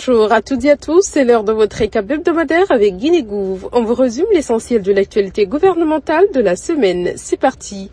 Bonjour à toutes et à tous, c'est l'heure de votre récap hebdomadaire avec Guinée-Gouv. On vous résume l'essentiel de l'actualité gouvernementale de la semaine. C'est parti.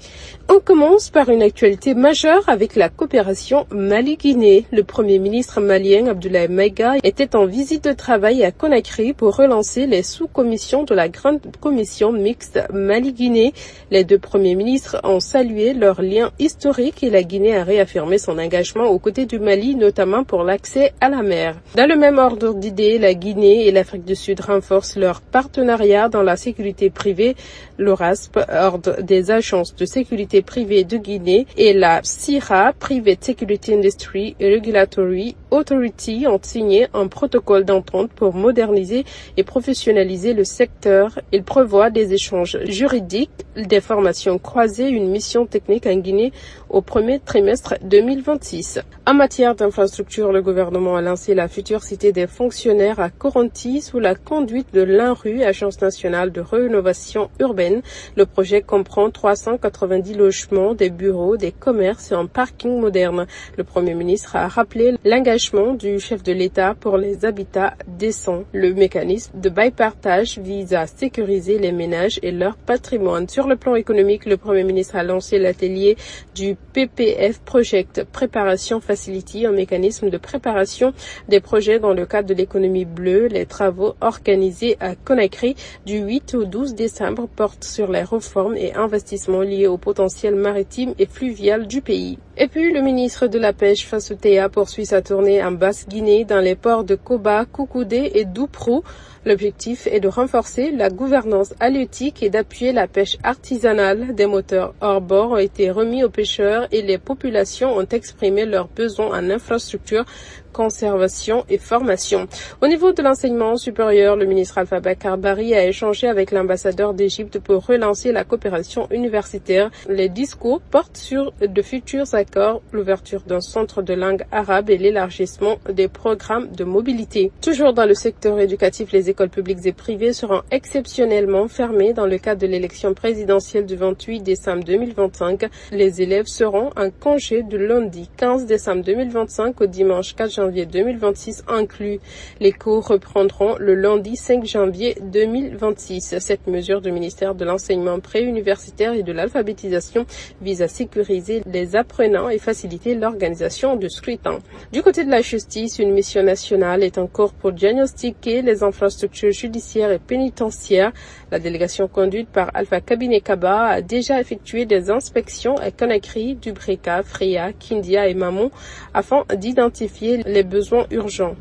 On commence par une actualité majeure avec la coopération Mali-Guinée. Le Premier ministre malien Abdoulaye Maïga était en visite de travail à Conakry pour relancer les sous-commissions de la Grande Commission mixte Mali-Guinée. Les deux premiers ministres ont salué leur lien historique et la Guinée a réaffirmé son engagement aux côtés du Mali, notamment pour l'accès à la mer. Dans le même ordre d'idées, la Guinée et l'Afrique du Sud renforcent leur partenariat dans la sécurité privée. L'ORASP, Ordre des agences de sécurité privée de Guinée, et la CIRA, Private Security Industry Regulatory Authority, ont signé un protocole d'entente pour moderniser et professionnaliser le secteur. Il prévoit des échanges juridiques, des formations croisées, une mission technique en Guinée au premier trimestre 2026. En matière d'infrastructure, le gouvernement a lancé la future cité des fonctionnaires à Koronti sous la conduite de l'ANRU, Agence nationale de rénovation urbaine. Le projet comprend 390 logements, des bureaux, des commerces et un parking moderne. Le Premier ministre a rappelé l'engagement du chef de l'État pour les habitats décents. Le mécanisme de bail partage vise à sécuriser les ménages et leur patrimoine. Sur le plan économique, le Premier ministre a lancé l'atelier du PPF Project Préparation Facility, un mécanisme de préparation des projets dans le cadre de l'économie bleue. Les travaux organisés à Conakry du 8 au 12 décembre portent sur les réformes et investissements liés au potentiel maritime et fluvial du pays. Et puis, le ministre de la Pêche, Fassou Théa, poursuit sa tournée en Basse-Guinée dans les ports de Koba, Koukoudé et Douprou. L'objectif est de renforcer la gouvernance halieutique et d'appuyer la pêche artisanale. Des moteurs hors bord ont été remis aux pêcheurs et les populations ont exprimé leurs besoins en infrastructure, conservation et formation. Au niveau de l'enseignement supérieur, le ministre Alpha Bakar Barry a échangé avec l'ambassadeur d'Égypte pour relancer la coopération universitaire. Les discours portent sur de futurs accords, l'ouverture d'un centre de langue arabe et l'élargissement des programmes de mobilité. Toujours dans le secteur éducatif, les écoles publiques et privées seront exceptionnellement fermées dans le cadre de l'élection présidentielle du 28 décembre 2025. Les élèves seront en congé du lundi 15 décembre 2025 au dimanche 4 janvier 2026 inclus. Les cours reprendront le lundi 5 janvier 2026. Cette mesure du ministère de l'enseignement préuniversitaire et de l'alphabétisation vise à sécuriser les apprenants et faciliter l'organisation du scrutin. Du côté de la justice, une mission nationale est en cours pour diagnostiquer les infrastructures judiciaires et pénitentiaires. La délégation conduite par Alpha Cabinet Kaba a déjà effectué des inspections à Conakry, Dubreka, Freya, Kindia et Mamon afin d'identifier les besoins urgents.